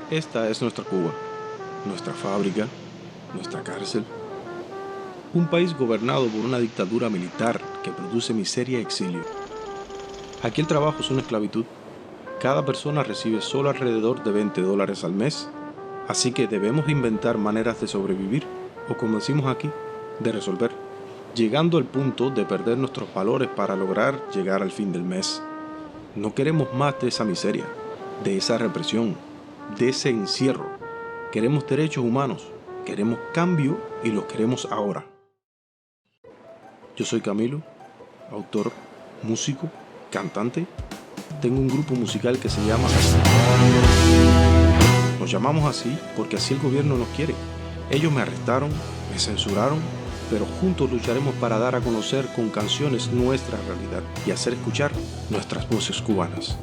Esta es nuestra Cuba, nuestra fábrica, nuestra cárcel. Un país gobernado por una dictadura militar que produce miseria y exilio. Aquí el trabajo es una esclavitud. Cada persona recibe solo alrededor de $20 al mes. Así que debemos inventar maneras de sobrevivir, o como decimos aquí, de resolver, llegando al punto de perder nuestros valores para lograr llegar al fin del mes. No queremos más de esa miseria, de esa represión, de ese encierro. Queremos derechos humanos, queremos cambio y los queremos ahora. Yo soy Camilo, autor, músico, cantante. Tengo un grupo musical que se llama Así. Nos llamamos así porque así el gobierno nos quiere. Ellos me arrestaron, me censuraron, pero juntos lucharemos para dar a conocer con canciones nuestra realidad y hacer escuchar nuestras voces cubanas.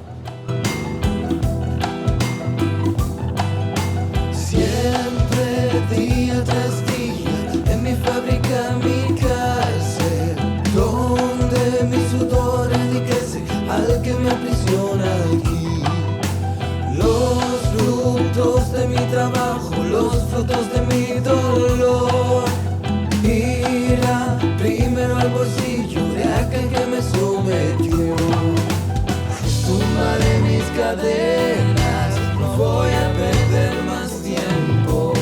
Siempre día tras día en mi fábrica, mi cárcel, donde mi sudor enriquece al que me aprisiona aquí. Los frutos de mi trabajo, los frutos de mi dolor, irá primero al bolsillo de aquel que me sometió. Tumbaré mis cadenas, no voy a perder más tiempo.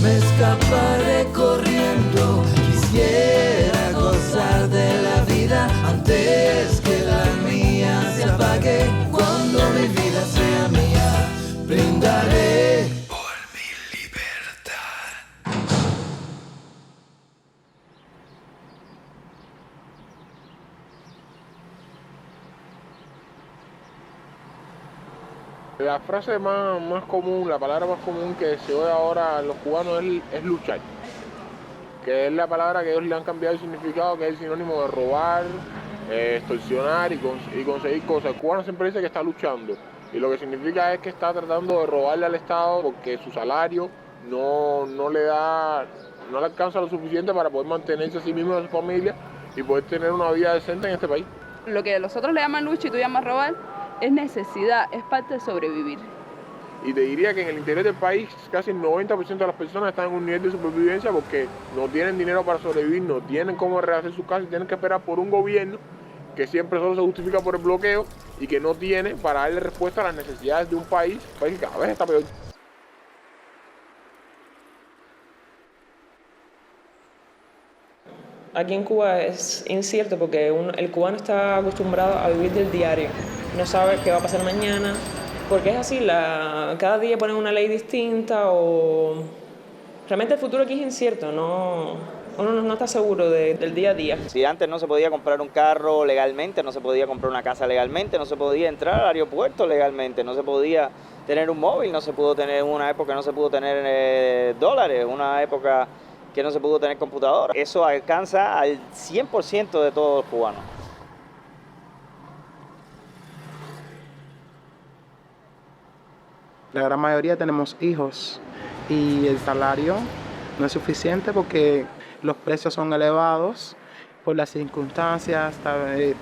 Me escaparé corriendo, quisiera gozar de la vida antes que la mía se apague. Cuando mi vida sea mía, brindaré por mi libertad. La frase más común, la palabra más común que se oye ahora en los cubanos es luchar, que es la palabra que ellos le han cambiado el significado, que es el sinónimo de robar, extorsionar y conseguir cosas. El cubano siempre dice que está luchando y lo que significa es que está tratando de robarle al Estado porque su salario no le alcanza lo suficiente para poder mantenerse a sí mismo y a su familia y poder tener una vida decente en este país. Lo que los otros le llaman lucha y tú llamas robar es necesidad, es parte de sobrevivir. Y te diría que en el interior del país casi el 90% de las personas están en un nivel de supervivencia porque no tienen dinero para sobrevivir, no tienen cómo rehacer sus casas y tienen que esperar por un gobierno que siempre solo se justifica por el bloqueo y que no tiene para darle respuesta a las necesidades de un país que cada vez está peor. Aquí en Cuba es incierto porque el cubano está acostumbrado a vivir del diario, no sabe qué va a pasar mañana, porque es así, cada día ponen una ley distinta o realmente el futuro aquí es incierto, uno no está seguro del día a día. Si antes no se podía comprar un carro legalmente, no se podía comprar una casa legalmente, no se podía entrar al aeropuerto legalmente, no se podía tener un móvil, no se pudo tener una época, no se pudo tener dólares, una época que no se pudo tener computadora. Eso alcanza al 100% de todos los cubanos. La gran mayoría tenemos hijos y el salario no es suficiente porque los precios son elevados por las circunstancias,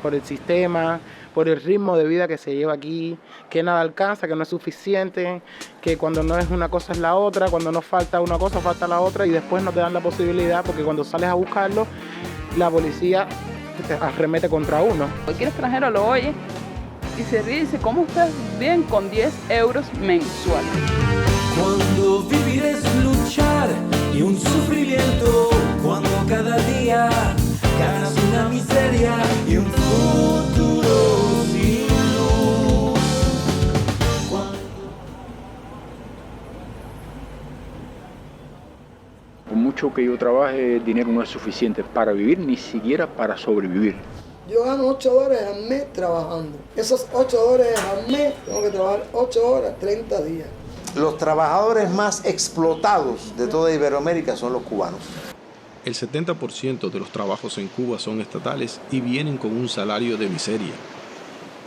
por el sistema, por el ritmo de vida que se lleva aquí, que nada alcanza, que no es suficiente, que cuando no es una cosa es la otra, cuando nos falta una cosa falta la otra y después no te dan la posibilidad porque cuando sales a buscarlo, la policía te arremete contra uno. Cualquier extranjero lo oye y se ríe y dice, ¿cómo ustedes viven con 10 euros mensuales? Cuando vivir es luchar y un sufrimiento, cuando cada día ganas una miseria y un futuro sin luz. Por mucho que yo trabaje, el dinero no es suficiente para vivir, ni siquiera para sobrevivir. Yo gano $8 al mes trabajando. Esos $8 al mes tengo que trabajar 8 horas, 30 días. Los trabajadores más explotados de toda Iberoamérica son los cubanos. El 70% de los trabajos en Cuba son estatales y vienen con un salario de miseria.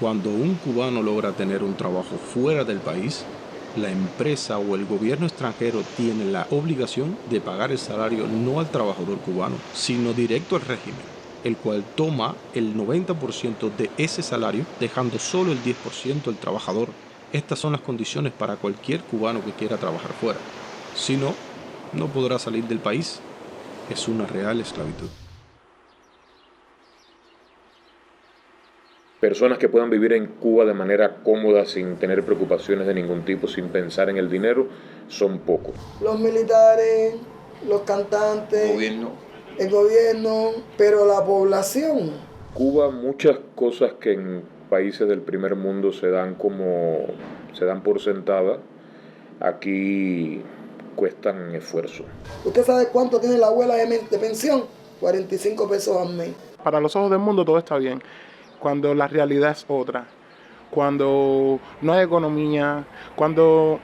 Cuando un cubano logra tener un trabajo fuera del país, la empresa o el gobierno extranjero tiene la obligación de pagar el salario no al trabajador cubano, sino directo al régimen, el cual toma el 90% de ese salario, dejando solo el 10% al trabajador. Estas son las condiciones para cualquier cubano que quiera trabajar fuera. Si no, no podrá salir del país. Es una real esclavitud. Personas que puedan vivir en Cuba de manera cómoda, sin tener preocupaciones de ningún tipo, sin pensar en el dinero, son pocos. Los militares, los cantantes, el gobierno, pero la población. Cuba, muchas cosas que en países del primer mundo se dan por sentada, aquí cuestan esfuerzo. ¿Usted sabe cuánto tiene la abuela de pensión? 45 pesos al mes. Para los ojos del mundo todo está bien, cuando la realidad es otra, cuando no hay economía, cuando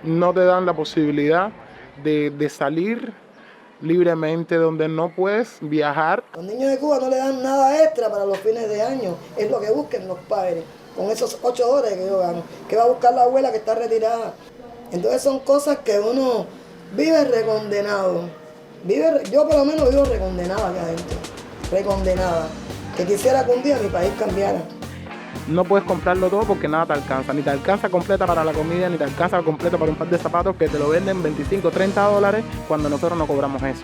no te dan la posibilidad de salir libremente, donde no puedes viajar. Los niños de Cuba no le dan nada extra para los fines de año, es lo que busquen los padres, con esos $8 que yo gano, que va a buscar la abuela que está retirada. Entonces son cosas que uno vive recondenado, yo por lo menos vivo recondenada acá adentro, recondenada, que quisiera que un día mi país cambiara. No puedes comprarlo todo porque nada te alcanza, ni te alcanza completa para la comida, ni te alcanza completa para un par de zapatos que te lo venden $25-30 cuando nosotros no cobramos eso.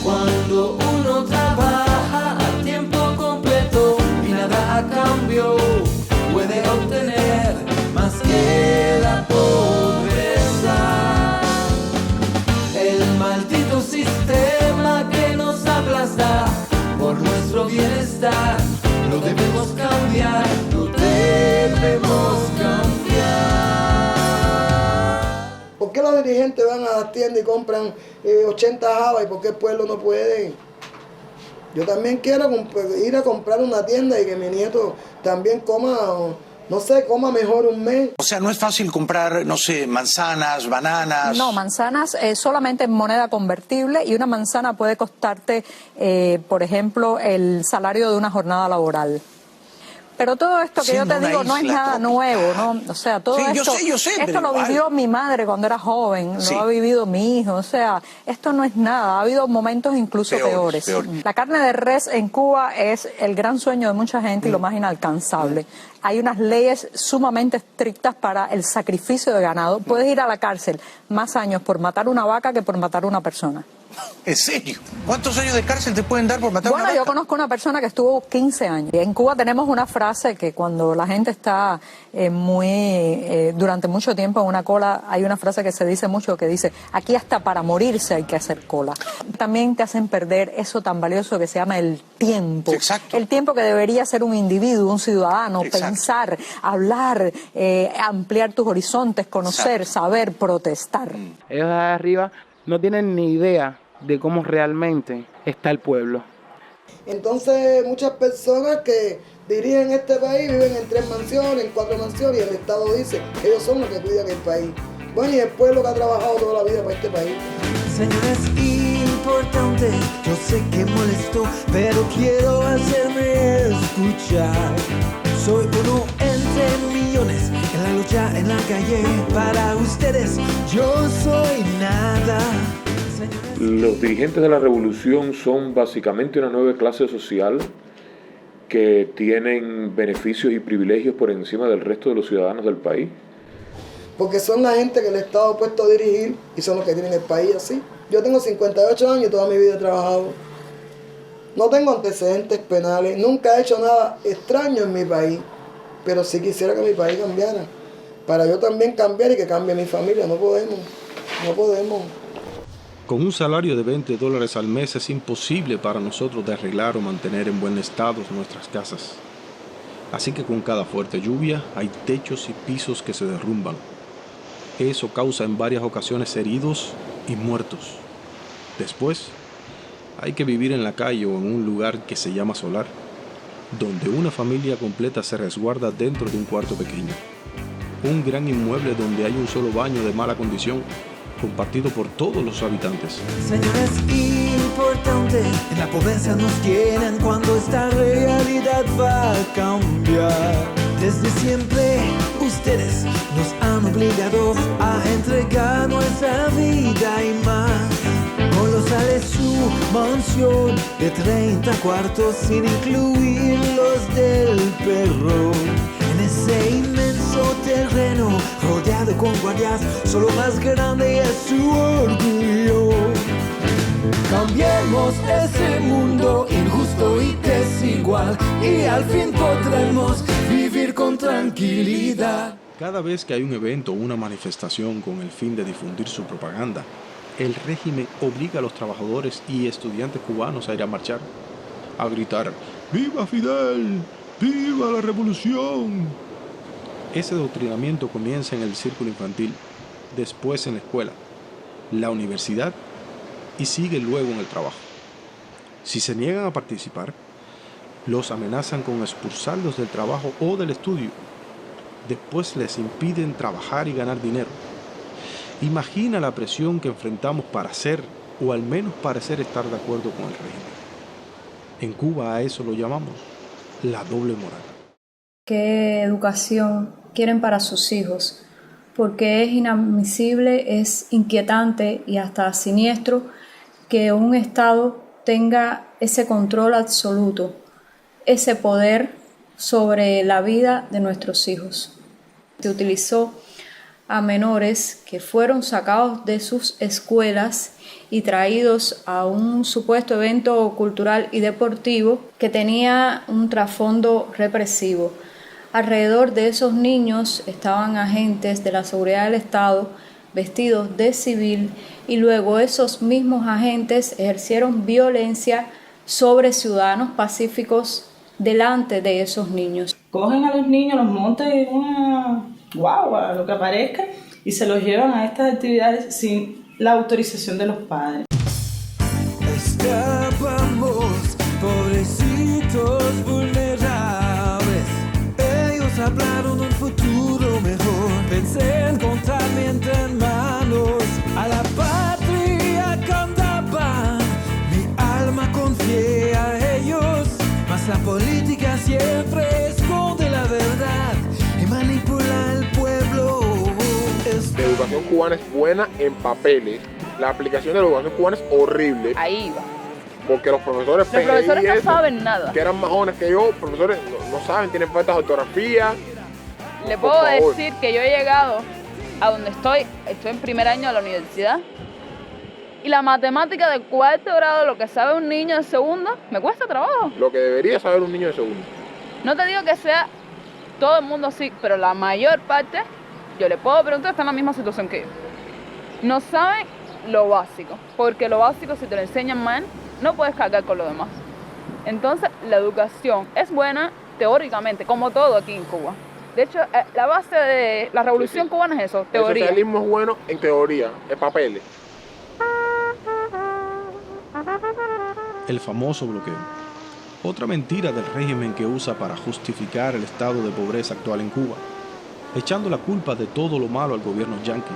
Cuando uno trabaja a tiempo completo y nada a cambio puede obtener más que la pobreza. El maldito sistema que nos aplasta por nuestro bienestar, lo debemos cambiar, lo debemos cambiar. ¿Por qué los dirigentes van a las tiendas y compran 80 jabas y por qué el pueblo no puede? Yo también quiero ir a comprar una tienda y que mi nieto también coma, no sé, coma mejor un mes. O sea, no es fácil comprar, no sé, manzanas, bananas. No, manzanas solamente en moneda convertible, y una manzana puede costarte, por ejemplo, el salario de una jornada laboral. Pero todo esto que yo te digo no es nada nuevo, ¿no? O sea, todo esto, esto lo vivió mi madre cuando era joven, lo ha vivido mi hijo, o sea, esto no es nada, ha habido momentos incluso peores. La carne de res en Cuba es el gran sueño de mucha gente y lo más inalcanzable. Hay unas leyes sumamente estrictas para el sacrificio de ganado. Puedes ir a la cárcel más años por matar una vaca que por matar una persona. ¿En serio? ¿Cuántos años de cárcel te pueden dar por matar una vaca? Bueno, yo conozco una persona que estuvo 15 años. En Cuba tenemos una frase que cuando la gente está durante mucho tiempo en una cola, hay una frase que se dice mucho que dice, aquí hasta para morirse hay que hacer cola. También te hacen perder eso tan valioso que se llama el tiempo. Exacto. El tiempo que debería ser un individuo, un ciudadano, pensar, hablar, ampliar tus horizontes, conocer, saber, protestar. Ellos de arriba no tienen ni idea de cómo realmente está el pueblo. Entonces muchas personas que dirigen este país viven en 3 mansiones, en 4 mansiones, y el Estado dice que ellos son los que cuidan el país. Bueno, y el pueblo que ha trabajado toda la vida para este país. Señores, importante, yo sé que molesto, pero quiero hacerme escuchar. Soy uno entre millones, en la lucha, en la calle, para ustedes yo soy nada. Los dirigentes de la revolución son básicamente una nueva clase social que tienen beneficios y privilegios por encima del resto de los ciudadanos del país. Porque son la gente que el Estado ha puesto a dirigir y son los que tienen el país así. Yo tengo 58 años y toda mi vida he trabajado. No tengo antecedentes penales, nunca he hecho nada extraño en mi país, pero sí quisiera que mi país cambiara, para yo también cambiar y que cambie mi familia. No podemos. Con un salario de $20 al mes es imposible para nosotros de arreglar o mantener en buen estado nuestras casas. Así que con cada fuerte lluvia hay techos y pisos que se derrumban. Eso causa en varias ocasiones heridos y muertos. Después, hay que vivir en la calle o en un lugar que se llama solar, donde una familia completa se resguarda dentro de un cuarto pequeño. Un gran inmueble donde hay un solo baño de mala condición, compartido por todos los habitantes. Señores, importante, en la pobreza nos quieren cuando esta realidad va a cambiar. Desde siempre ustedes nos han obligado a entregar nuestra vida y más. Colosal es su mansión de 30 cuartos sin incluir los del perro. En ese inmenso hotel con guardias, solo más grande es su orgullo. Cambiemos ese mundo injusto y desigual y al fin podremos vivir con tranquilidad. Cada vez que hay un evento o una manifestación con el fin de difundir su propaganda, el régimen obliga a los trabajadores y estudiantes cubanos a ir a marchar, a gritar ¡Viva Fidel! ¡Viva la revolución! Ese adoctrinamiento comienza en el círculo infantil, después en la escuela, la universidad y sigue luego en el trabajo. Si se niegan a participar, los amenazan con expulsarlos del trabajo o del estudio. Después les impiden trabajar y ganar dinero. Imagina la presión que enfrentamos para ser, o al menos parecer estar de acuerdo con el régimen. En Cuba a eso lo llamamos la doble moral. ¿Qué educación quieren para sus hijos? Porque es inadmisible, es inquietante y hasta siniestro que un Estado tenga ese control absoluto, ese poder sobre la vida de nuestros hijos. Se utilizó a menores que fueron sacados de sus escuelas y traídos a un supuesto evento cultural y deportivo que tenía un trasfondo represivo. Alrededor de esos niños estaban agentes de la seguridad del Estado vestidos de civil y luego esos mismos agentes ejercieron violencia sobre ciudadanos pacíficos delante de esos niños. Cogen a los niños, los montan en una guagua, lo que aparezca, y se los llevan a estas actividades sin la autorización de los padres. Escapamos, pobrecitos vulnerables. Ellos hablaron de un futuro mejor. Pensé en encontrar mi manos. A la patria cantaban, mi alma confía a ellos. Mas la política siempre esconde la verdad y manipula al pueblo. La educación cubana es buena en papeles. La aplicación de la educación cubana es horrible. Ahí va. Porque los profesores no saben nada. Que eran más jóvenes que yo, profesores no saben, tienen faltas de ortografía. Le puedo decir que yo he llegado a donde estoy en primer año de la universidad. Y la matemática de cuarto grado, lo que sabe un niño de segundo, me cuesta trabajo. Lo que debería saber un niño de segundo. No te digo que sea todo el mundo así, pero la mayor parte, yo le puedo preguntar, está en la misma situación que yo. No saben lo básico, porque lo básico, si te lo enseñan mal, no puedes cargar con lo demás. Entonces, la educación es buena teóricamente, como todo aquí en Cuba. De hecho, la base de la revolución cubana es eso, teoría. El socialismo es bueno en teoría, en papeles. El famoso bloqueo. Otra mentira del régimen que usa para justificar el estado de pobreza actual en Cuba, echando la culpa de todo lo malo al gobierno yanqui.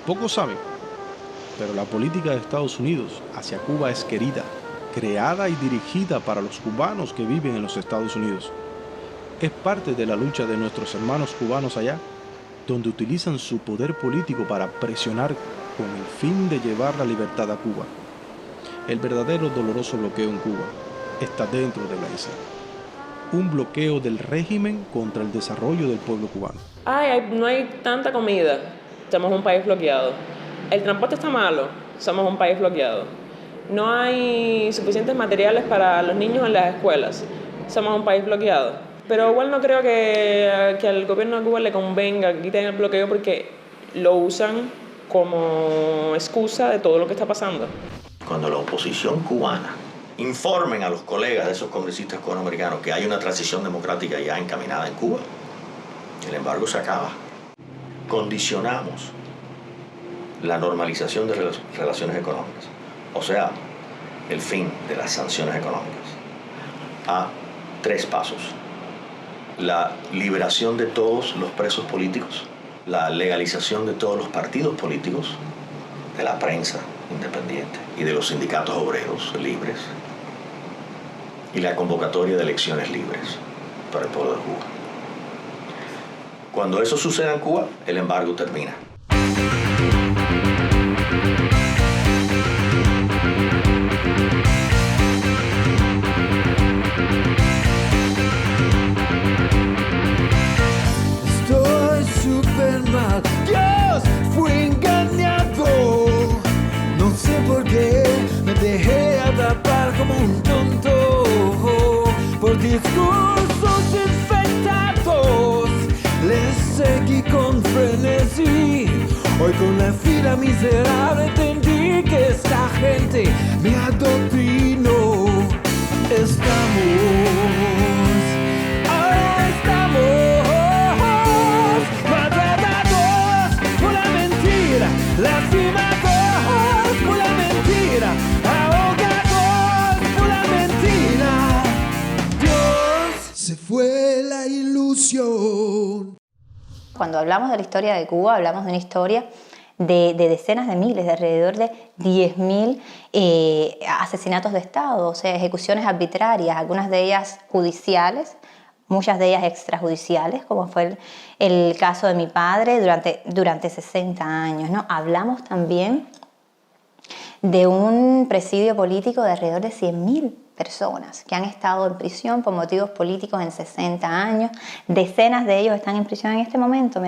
Pocos saben, pero la política de Estados Unidos hacia Cuba es querida, creada y dirigida para los cubanos que viven en los Estados Unidos. Es parte de la lucha de nuestros hermanos cubanos allá, donde utilizan su poder político para presionar con el fin de llevar la libertad a Cuba. El verdadero doloroso bloqueo en Cuba está dentro de la isla. Un bloqueo del régimen contra el desarrollo del pueblo cubano. No hay tanta comida, somos un país bloqueado. El transporte está malo, somos un país bloqueado. No hay suficientes materiales para los niños en las escuelas, somos un país bloqueado. Pero igual no creo que al gobierno de Cuba le convenga que quiten el bloqueo porque lo usan como excusa de todo lo que está pasando. Cuando la oposición cubana informen a los colegas de esos congresistas cubanoamericanos que hay una transición democrática ya encaminada en Cuba, el embargo se acaba. Condicionamos la normalización de relaciones económicas, o sea, el fin de las sanciones económicas, a 3 pasos. La liberación de todos los presos políticos, la legalización de todos los partidos políticos, de la prensa independiente y de los sindicatos obreros libres, y la convocatoria de elecciones libres para el pueblo de Cuba. Cuando eso suceda en Cuba, el embargo termina. Estoy súper mal. discursos infectados les seguí con frenesí. Hoy con la fila miserable entendí que esta gente me adoctrinó. Estamos maltratados por la mentira, lastimados por la mentira, ahogados por la mentira. Dios, se fue la ilusión. Cuando hablamos de la historia de Cuba, hablamos de una historia de decenas de miles, de alrededor de 10.000 asesinatos de Estado, o sea, ejecuciones arbitrarias, algunas de ellas judiciales, muchas de ellas extrajudiciales, como fue el caso de mi padre durante 60 años, ¿no? Hablamos también de un presidio político de alrededor de 100.000 personas que han estado en prisión por motivos políticos en 60 años. Decenas de ellos están en prisión en este momento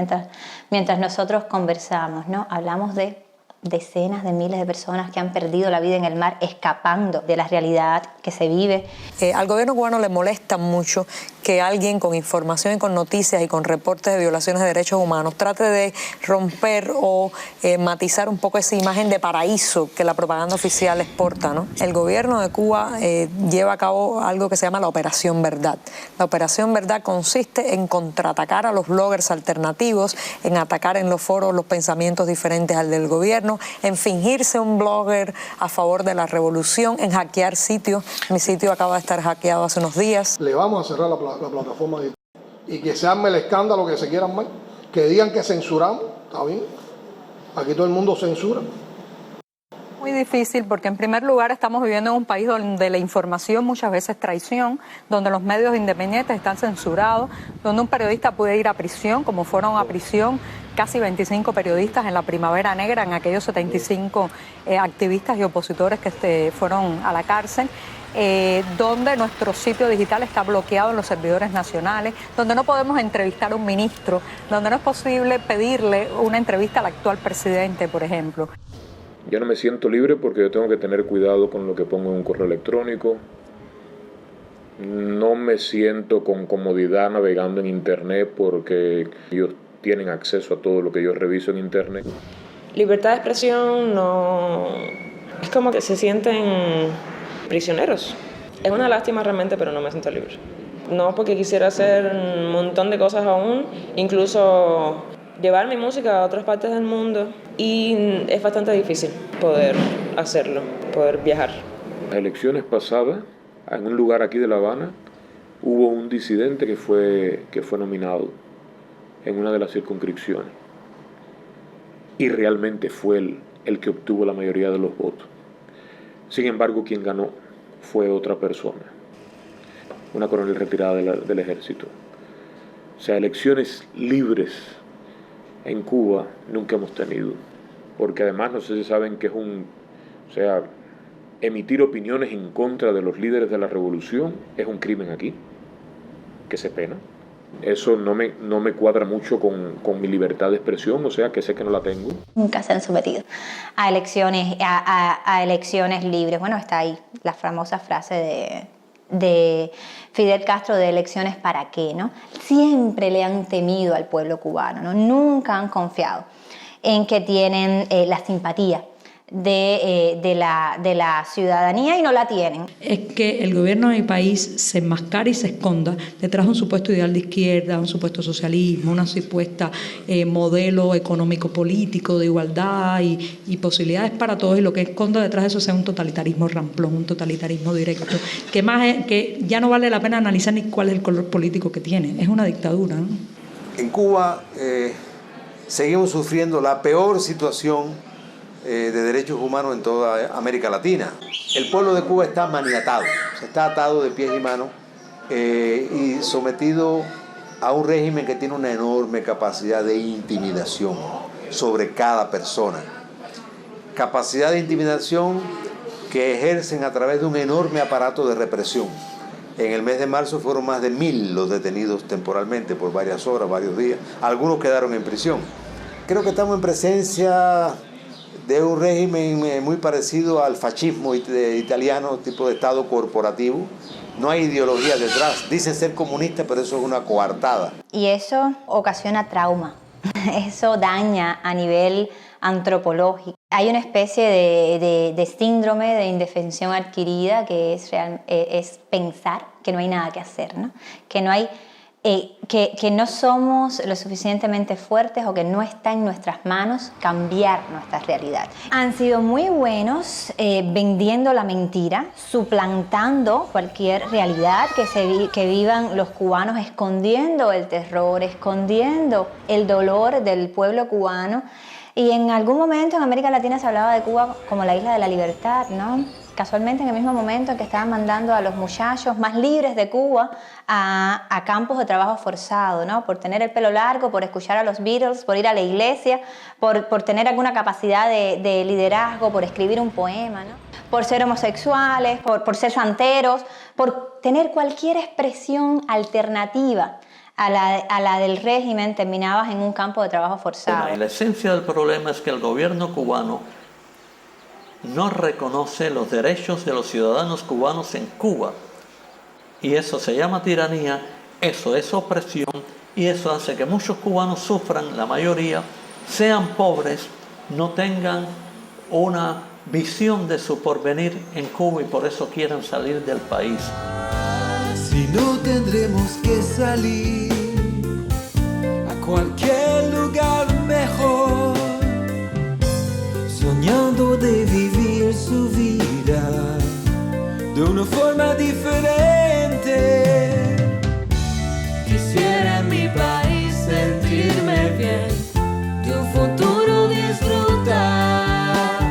mientras nosotros conversamos, ¿no? Hablamos de decenas de miles de personas que han perdido la vida en el mar escapando de la realidad que se vive. Al gobierno cubano le molesta mucho que alguien con información y con noticias y con reportes de violaciones de derechos humanos trate de romper o matizar un poco esa imagen de paraíso que la propaganda oficial exporta, ¿no? El gobierno de Cuba lleva a cabo algo que se llama la Operación Verdad. La Operación Verdad consiste en contraatacar a los bloggers alternativos, en atacar en los foros los pensamientos diferentes al del gobierno, en fingirse un blogger a favor de la revolución, en hackear sitios. Mi sitio acaba de estar hackeado hace unos días. Le vamos a cerrar la plataforma y que se arme el escándalo que se quieran más, que digan que censuramos, está bien, aquí todo el mundo censura. Muy difícil porque en primer lugar estamos viviendo en un país donde la información muchas veces es traición, donde los medios independientes están censurados, donde un periodista puede ir a prisión, como fueron a prisión casi 25 periodistas en la Primavera Negra, en aquellos 75 activistas y opositores que fueron a la cárcel. Donde nuestro sitio digital está bloqueado en los servidores nacionales, donde no podemos entrevistar a un ministro, donde no es posible pedirle una entrevista al actual presidente, por ejemplo. Yo no me siento libre porque yo tengo que tener cuidado con lo que pongo en un correo electrónico. No me siento con comodidad navegando en internet porque ellos tienen acceso a todo lo que yo reviso en internet. Libertad de expresión no... Es como que se sienten prisioneros. Es una lástima realmente, pero no me siento libre. No porque quisiera hacer un montón de cosas aún, incluso llevar mi música a otras partes del mundo, y es bastante difícil poder hacerlo, poder viajar. Las elecciones pasadas, en un lugar aquí de La Habana, hubo un disidente que fue nominado en una de las circunscripciones y realmente fue el que obtuvo la mayoría de los votos. Sin embargo, quien ganó fue otra persona, una coronel retirada del ejército. O sea, elecciones libres en Cuba nunca hemos tenido, porque además no sé si saben que emitir opiniones en contra de los líderes de la revolución es un crimen aquí, que se pena. Eso no me cuadra mucho con mi libertad de expresión, o sea que sé que no la tengo. Nunca se han sometido a elecciones libres. Bueno, está ahí la famosa frase de Fidel Castro de elecciones para qué, ¿no? Siempre le han temido al pueblo cubano, ¿no? Nunca han confiado en que tienen la simpatía de la ciudadanía, y no la tienen. Es que el gobierno de mi país se enmascara y se esconda detrás de un supuesto ideal de izquierda, un supuesto socialismo, una supuesta modelo económico-político de igualdad y posibilidades para todos, y lo que esconda detrás de eso sea un totalitarismo ramplón, un totalitarismo directo, que ya no vale la pena analizar ni cuál es el color político que tiene, es una dictadura, ¿no? En Cuba seguimos sufriendo la peor situación de derechos humanos en toda América Latina. El pueblo de Cuba está maniatado, está atado de pies y manos y sometido a un régimen que tiene una enorme capacidad de intimidación sobre cada persona. Capacidad de intimidación que ejercen a través de un enorme aparato de represión. En el mes de marzo fueron más de 1.000 los detenidos temporalmente por varias horas, varios días. Algunos quedaron en prisión. Creo que estamos en presencia de un régimen muy parecido al fascismo italiano, tipo de Estado corporativo, no hay ideología detrás. Dicen ser comunistas, pero eso es una coartada. Y eso ocasiona trauma. Eso daña a nivel antropológico. Hay una especie de síndrome de indefensión adquirida que es pensar que no hay nada que hacer, ¿no? Que no hay... que no somos lo suficientemente fuertes o que no está en nuestras manos cambiar nuestra realidad. Han sido muy buenos vendiendo la mentira, suplantando cualquier realidad que vivan los cubanos, escondiendo el terror, escondiendo el dolor del pueblo cubano. Y en algún momento en América Latina se hablaba de Cuba como la isla de la libertad, ¿no? Casualmente en el mismo momento en que estaban mandando a los muchachos más libres de Cuba a campos de trabajo forzado, ¿no? Por tener el pelo largo, por escuchar a los Beatles, por ir a la iglesia, por tener alguna capacidad de liderazgo, por escribir un poema, ¿no? Por ser homosexuales, por ser santeros, por tener cualquier expresión alternativa a la del régimen, terminabas en un campo de trabajo forzado. La esencia del problema es que el gobierno cubano no reconoce los derechos de los ciudadanos cubanos en Cuba. Y eso se llama tiranía, eso es opresión, y eso hace que muchos cubanos sufran, la mayoría, sean pobres, no tengan una visión de su porvenir en Cuba y por eso quieran salir del país. Si no tendremos que salir a cualquier lugar mejor, soñando de vivir su vida de una forma diferente. Quisiera en mi país sentirme bien, de un futuro disfrutar.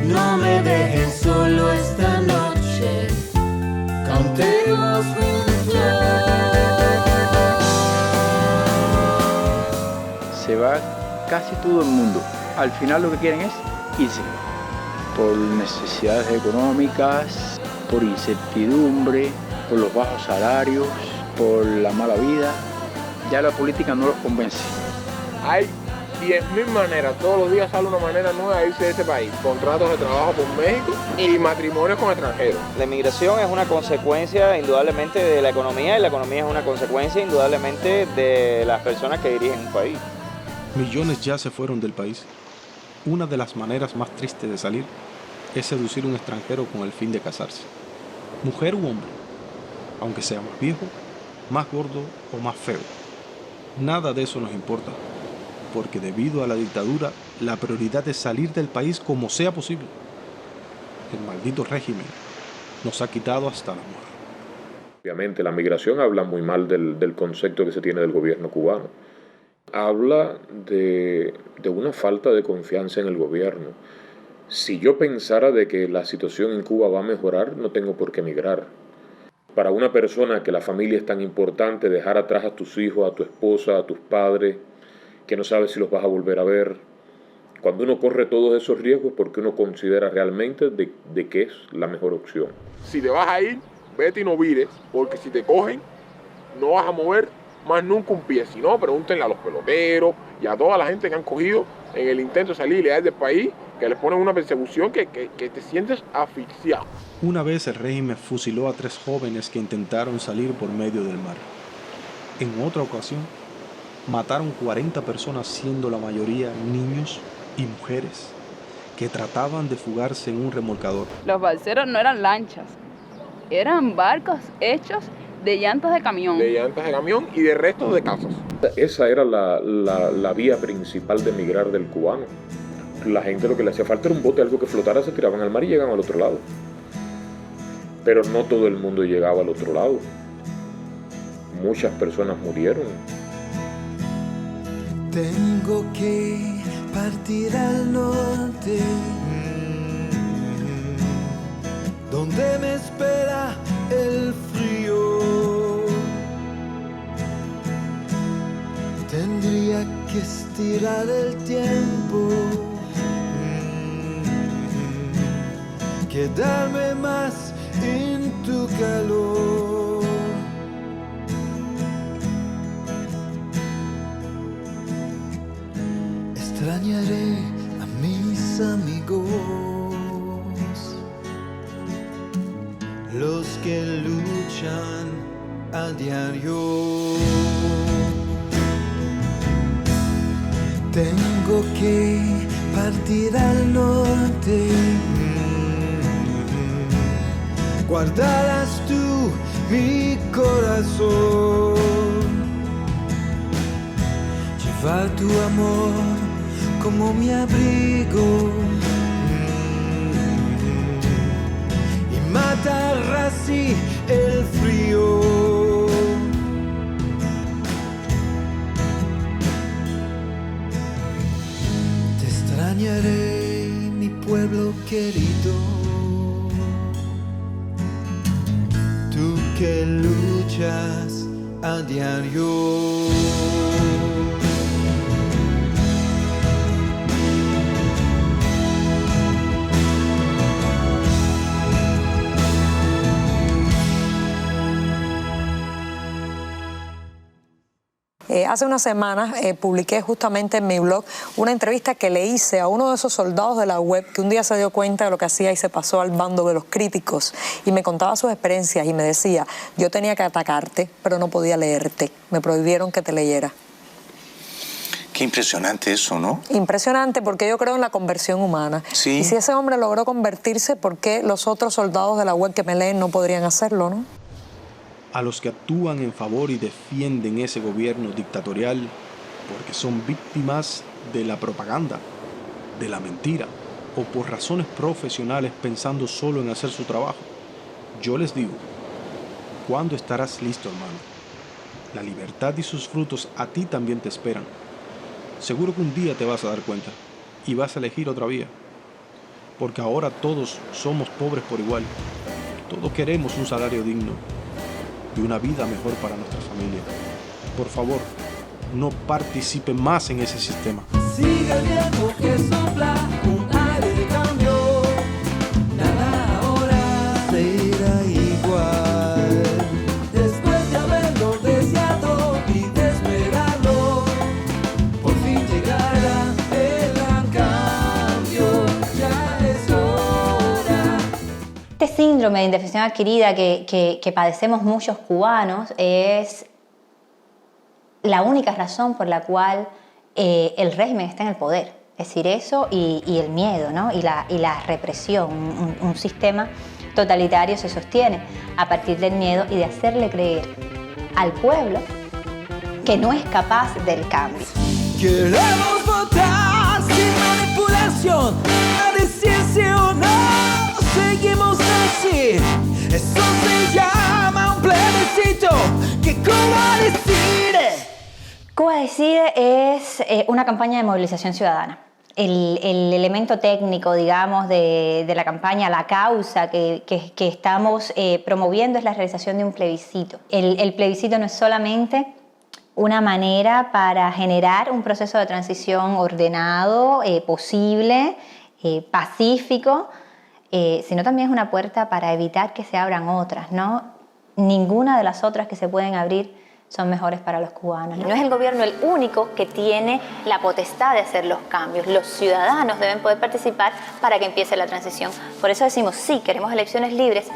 No me dejen solo esta noche, cantemos juntos. Se va casi todo el mundo. Al final lo que quieren es irse, por necesidades económicas, por incertidumbre, por los bajos salarios, por la mala vida. Ya la política no los convence. Hay 10.000 maneras, todos los días sale una manera nueva de irse de ese país. Contratos de trabajo por México y matrimonios con extranjeros. La inmigración es una consecuencia indudablemente de la economía y la economía es una consecuencia indudablemente de las personas que dirigen un país. Millones ya se fueron del país. Una de las maneras más tristes de salir es seducir a un extranjero con el fin de casarse. Mujer u hombre, aunque sea más viejo, más gordo o más feo. Nada de eso nos importa, porque debido a la dictadura, la prioridad es salir del país como sea posible. El maldito régimen nos ha quitado hasta el amor. Obviamente la migración habla muy mal del concepto que se tiene del gobierno cubano. Habla de una falta de confianza en el gobierno. Si yo pensara de que la situación en Cuba va a mejorar, no tengo por qué emigrar. Para una persona que la familia es tan importante, dejar atrás a tus hijos, a tu esposa, a tus padres, que no sabes si los vas a volver a ver, cuando uno corre todos esos riesgos, porque uno considera realmente de que es la mejor opción. Si te vas a ir, vete y no vires, porque si te cogen, no vas a mover más nunca un pie. Si no, pregúntenle a los peloteros y a toda la gente que han cogido en el intento de salir ilegal del país, que les ponen una persecución que te sientes asfixiado. Una vez el régimen fusiló a 3 jóvenes que intentaron salir por medio del mar. En otra ocasión, mataron 40 personas, siendo la mayoría niños y mujeres, que trataban de fugarse en un remolcador. Los balseros no eran lanchas, eran barcos hechos de llantas de camión. De llantas de camión y de restos de casas. Esa era la vía principal de emigrar del cubano. La gente lo que le hacía falta era un bote, algo que flotara, se tiraban al mar y llegaban al otro lado. Pero no todo el mundo llegaba al otro lado. Muchas personas murieron. Tengo que partir al norte, donde me espera el frío. Tendría que estirar el tiempo, quedarme más en tu calor. Extrañaré a mis amigos, los a diario. Tengo que partir al norte. Guardarás tú mi corazón. Llevar tu amor como mi abrigo. Y matar así el frío. Extrañaré mi pueblo querido, tú que luchas a diario. Hace unas semanas publiqué justamente en mi blog una entrevista que le hice a uno de esos soldados de la web que un día se dio cuenta de lo que hacía y se pasó al bando de los críticos y me contaba sus experiencias y me decía, yo tenía que atacarte, pero no podía leerte, me prohibieron que te leyera. Qué impresionante eso, ¿no? Impresionante porque yo creo en la conversión humana. Sí. Y si ese hombre logró convertirse, ¿por qué los otros soldados de la web que me leen no podrían hacerlo, no? A los que actúan en favor y defienden ese gobierno dictatorial porque son víctimas de la propaganda, de la mentira o por razones profesionales pensando solo en hacer su trabajo, yo les digo, ¿cuándo estarás listo, hermano? La libertad y sus frutos a ti también te esperan. Seguro que un día te vas a dar cuenta y vas a elegir otra vía, porque ahora todos somos pobres por igual, todos queremos un salario digno y una vida mejor para nuestra familia. Por favor, no participe más en ese sistema. Sigue el viento que sopla un aire de cambio. Nada ahora será igual. Después de haberlo deseado y de esperarlo, por fin llegará el gran cambio. Ya es hora. Este síndrome de indefensión adquirida que padecemos muchos cubanos es la única razón por la cual el régimen está en el poder. Es decir, eso y el miedo, ¿no? y la represión. Un sistema totalitario se sostiene a partir del miedo y de hacerle creer al pueblo que no es capaz del cambio. Queremos votar sin manipulación, a decir sí o no, seguimos así. Eso se llama un plebiscito que Cuba decide. Cuba Decide es una campaña de movilización ciudadana. El elemento técnico, digamos, de la campaña, la causa que estamos promoviendo es la realización de un plebiscito. El plebiscito no es solamente una manera para generar un proceso de transición ordenado, posible, pacífico, sino también es una puerta para evitar que se abran otras, ¿no? Ninguna de las otras que se pueden abrir son mejores para los cubanos. No es el gobierno el único que tiene la potestad de hacer los cambios. Los ciudadanos deben poder participar para que empiece la transición. Por eso decimos, sí, queremos elecciones libres,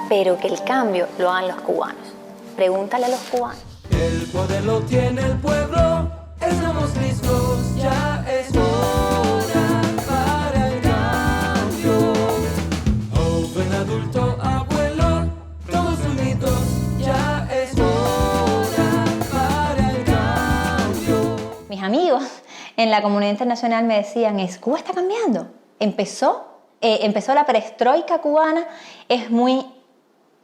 pero que el cambio lo hagan los cubanos. Pregúntale a los cubanos. El poder lo tiene el pueblo, estamos listos, ya es hora para el cambio. Joven, adulto, abuelo, todos unidos, ya es hora para el cambio. Mis amigos en la comunidad internacional me decían, Cuba está cambiando. Empezó la perestroika cubana, es muy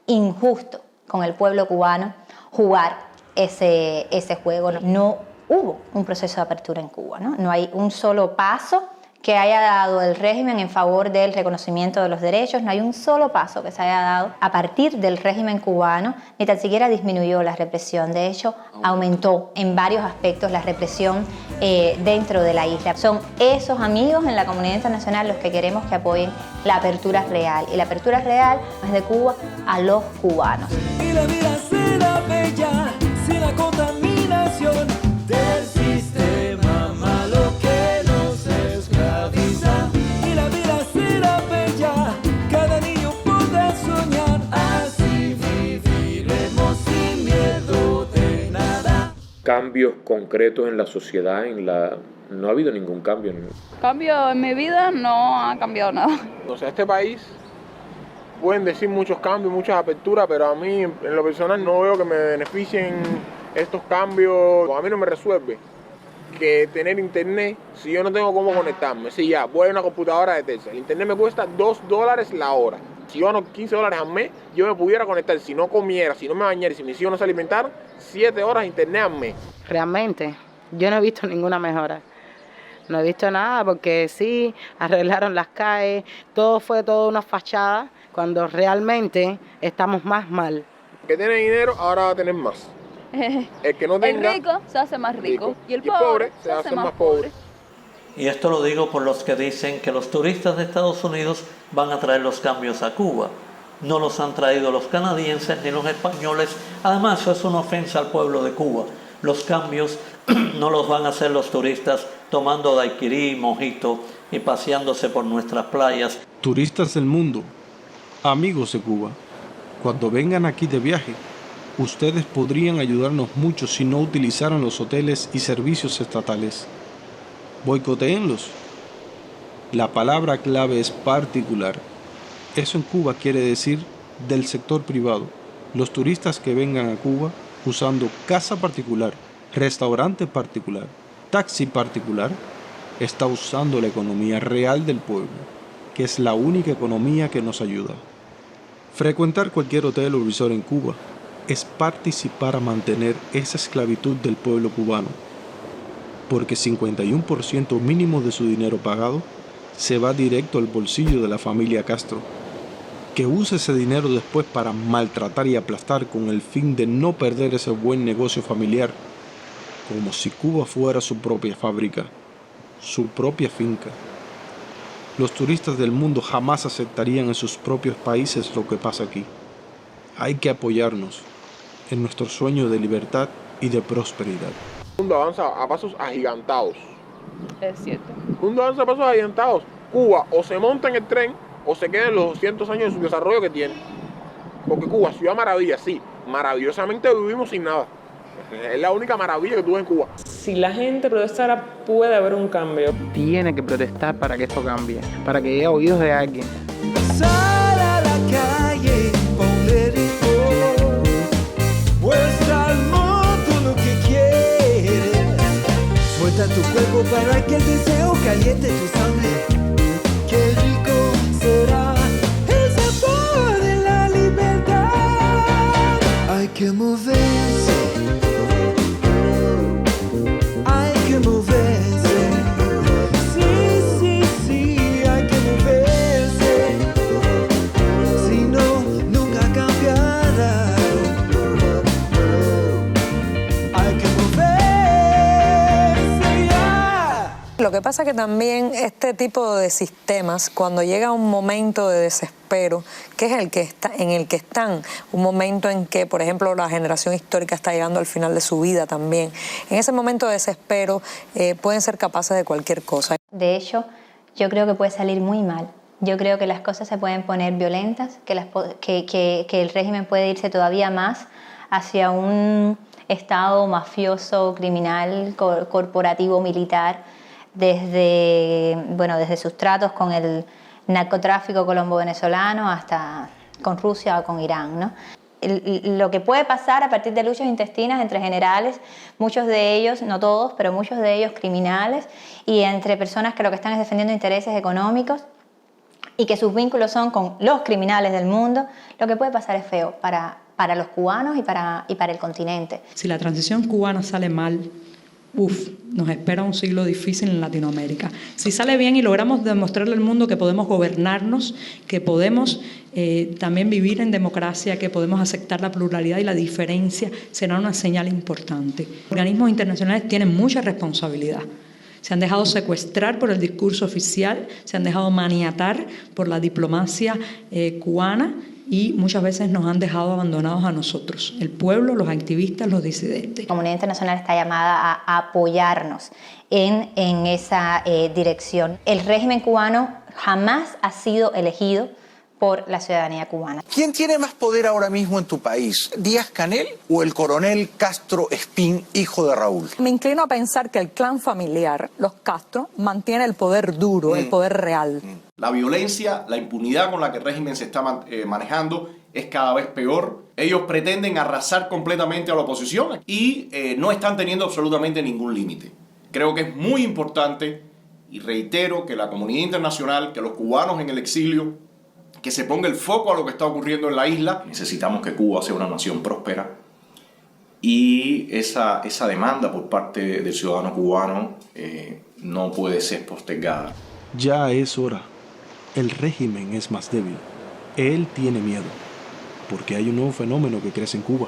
injusto con el pueblo cubano jugar ese juego. No hubo un proceso de apertura en Cuba, ¿no? No hay un solo paso que haya dado el régimen en favor del reconocimiento de los derechos, no hay un solo paso que se haya dado a partir del régimen cubano, ni tan siquiera disminuyó la represión. De hecho, aumentó en varios aspectos la represión dentro de la isla. Son esos amigos en la comunidad internacional los que queremos que apoyen la apertura real. Y la apertura real es de Cuba a los cubanos. Y la vida será bella sin la contaminación del sistema malo que nos esclaviza. Y la vida será bella, cada niño podrá soñar, así viviremos sin miedo. cambios concretos en la sociedad, no ha habido ningún cambio. Cambio en mi vida no ha cambiado nada. O sea, este país pueden decir muchos cambios, muchas aperturas, pero a mí en lo personal no veo que me beneficien estos cambios. A mí no me resuelve que tener internet si yo no tengo cómo conectarme. Si ya voy a una computadora de Telcel, el internet me cuesta $2 la hora. Si yo gano $15 al mes, yo me pudiera conectar. Si no comiera, si no me bañara y si mis hijos no se alimentaran, 7 horas de internet al mes. Realmente, yo no he visto ninguna mejora. No he visto nada porque sí, arreglaron las calles, fue todo una fachada, cuando realmente estamos más mal. El que tiene dinero ahora va a tener más. El que no tenga, el rico se hace más rico y el pobre se hace más pobre. Y esto lo digo por los que dicen que los turistas de Estados Unidos van a traer los cambios a Cuba. No los han traído los canadienses ni los españoles. Además, eso es una ofensa al pueblo de Cuba. Los cambios no los van a hacer los turistas tomando daiquirí, mojito y paseándose por nuestras playas. Turistas del mundo, amigos de Cuba, cuando vengan aquí de viaje, ustedes podrían ayudarnos mucho si no utilizaran los hoteles y servicios estatales. Boicotéenlos. La palabra clave es particular. Eso en Cuba quiere decir del sector privado. Los turistas que vengan a Cuba usando casa particular, restaurante particular, taxi particular, está usando la economía real del pueblo, que es la única economía que nos ayuda. Frecuentar cualquier hotel o resort en Cuba es participar a mantener esa esclavitud del pueblo cubano, porque 51% mínimo de su dinero pagado se va directo al bolsillo de la familia Castro, que usa ese dinero después para maltratar y aplastar con el fin de no perder ese buen negocio familiar, como si Cuba fuera su propia fábrica, su propia finca. Los turistas del mundo jamás aceptarían en sus propios países lo que pasa aquí. Hay que apoyarnos en nuestro sueño de libertad y de prosperidad. El mundo avanza a pasos agigantados. Es cierto. El mundo avanza a pasos agigantados. Cuba o se monta en el tren o se queda en los 200 años de su desarrollo que tiene. Porque Cuba, ciudad maravilla, sí, maravillosamente vivimos sin nada. Es la única maravilla que tuve en Cuba. Si la gente protestara, puede haber un cambio. Tiene que protestar para que esto cambie, para que llegue a oídos de alguien. Sal a la calle, ponle ritmo, muestra al mundo lo que quieres. Suelta tu cuerpo para que el deseo caliente tu sangre. Qué rico será el sabor de la libertad. Hay que moverse. Lo que pasa es que también este tipo de sistemas, cuando llega un momento de desespero, que es en el que están, un momento en que, por ejemplo, la generación histórica está llegando al final de su vida también, en ese momento de desespero pueden ser capaces de cualquier cosa. De hecho, yo creo que puede salir muy mal. Yo creo que las cosas se pueden poner violentas, que el régimen puede irse todavía más hacia un estado mafioso, criminal, corporativo, militar, desde sus tratos con el narcotráfico colombo-venezolano hasta con Rusia o con Irán, ¿no? Lo que puede pasar a partir de luchas intestinas entre generales, muchos de ellos, no todos, pero muchos de ellos criminales, y entre personas que lo que están es defendiendo intereses económicos y que sus vínculos son con los criminales del mundo, lo que puede pasar es feo para los cubanos y para el continente. Si la transición cubana sale mal, nos espera un siglo difícil en Latinoamérica. Si sale bien y logramos demostrarle al mundo que podemos gobernarnos, que podemos también vivir en democracia, que podemos aceptar la pluralidad y la diferencia, será una señal importante. Los organismos internacionales tienen mucha responsabilidad. Se han dejado secuestrar por el discurso oficial, se han dejado maniatar por la diplomacia cubana, y muchas veces nos han dejado abandonados a nosotros, el pueblo, los activistas, los disidentes. La comunidad internacional está llamada a apoyarnos en esa dirección. El régimen cubano jamás ha sido elegido por la ciudadanía cubana. ¿Quién tiene más poder ahora mismo en tu país? ¿Díaz-Canel o el coronel Castro Espín, hijo de Raúl? Me inclino a pensar que el clan familiar, los Castro, mantiene el poder duro, el poder real. La violencia, la impunidad con la que el régimen se está manejando es cada vez peor. Ellos pretenden arrasar completamente a la oposición y no están teniendo absolutamente ningún límite. Creo que es muy importante, y reitero, que la comunidad internacional, que los cubanos en el exilio, que se ponga el foco a lo que está ocurriendo en la isla. Necesitamos que Cuba sea una nación próspera y esa demanda por parte del ciudadano cubano no puede ser postergada. Ya es hora. El régimen es más débil. Él tiene miedo, porque hay un nuevo fenómeno que crece en Cuba.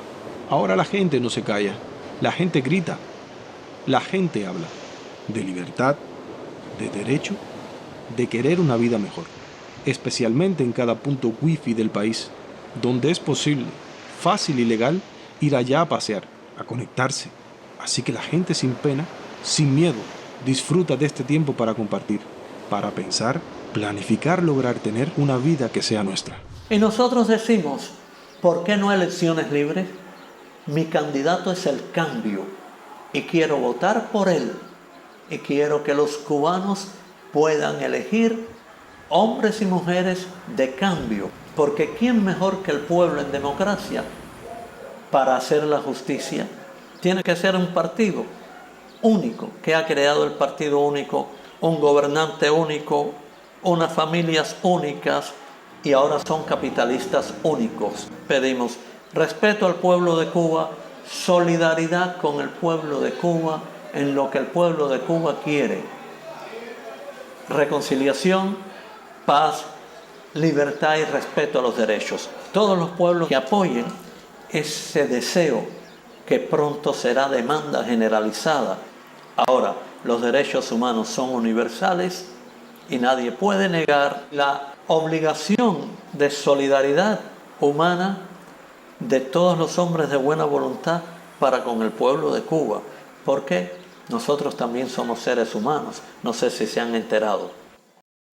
Ahora la gente no se calla, la gente grita, la gente habla de libertad, de derecho, de querer una vida mejor. Especialmente en cada punto wifi del país, donde es posible, fácil y legal, ir allá a pasear, a conectarse. Así que la gente sin pena, sin miedo, disfruta de este tiempo para compartir, para pensar, planificar, lograr tener una vida que sea nuestra. Y nosotros decimos, ¿por qué no elecciones libres? Mi candidato es el cambio y quiero votar por él y quiero que los cubanos puedan elegir hombres y mujeres de cambio, porque ¿quién mejor que el pueblo en democracia para hacer la justicia? Tiene que ser un partido único, que ha creado el partido único, un gobernante único, unas familias únicas y ahora son capitalistas únicos. Pedimos respeto al pueblo de Cuba, solidaridad con el pueblo de Cuba en lo que el pueblo de Cuba quiere, reconciliación, paz, libertad y respeto a los derechos. Todos los pueblos que apoyen ese deseo que pronto será demanda generalizada. Ahora, los derechos humanos son universales y nadie puede negar la obligación de solidaridad humana de todos los hombres de buena voluntad para con el pueblo de Cuba, porque nosotros también somos seres humanos. No sé si se han enterado.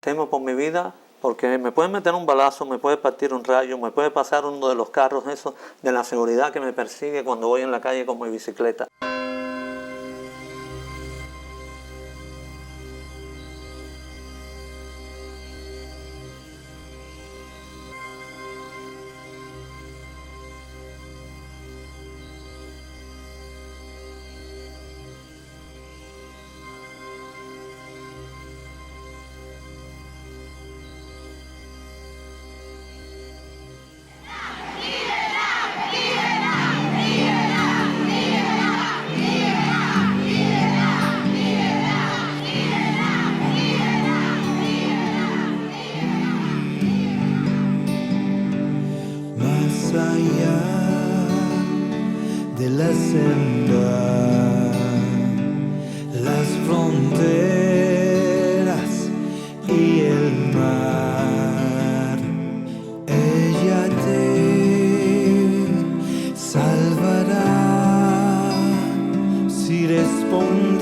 Temo por mi vida porque me puede meter un balazo, me puede partir un rayo, me puede pasar uno de los carros esos de la seguridad que me persigue cuando voy en la calle con mi bicicleta. Más allá de la senda, las fronteras y el mar, ella te salvará si respondes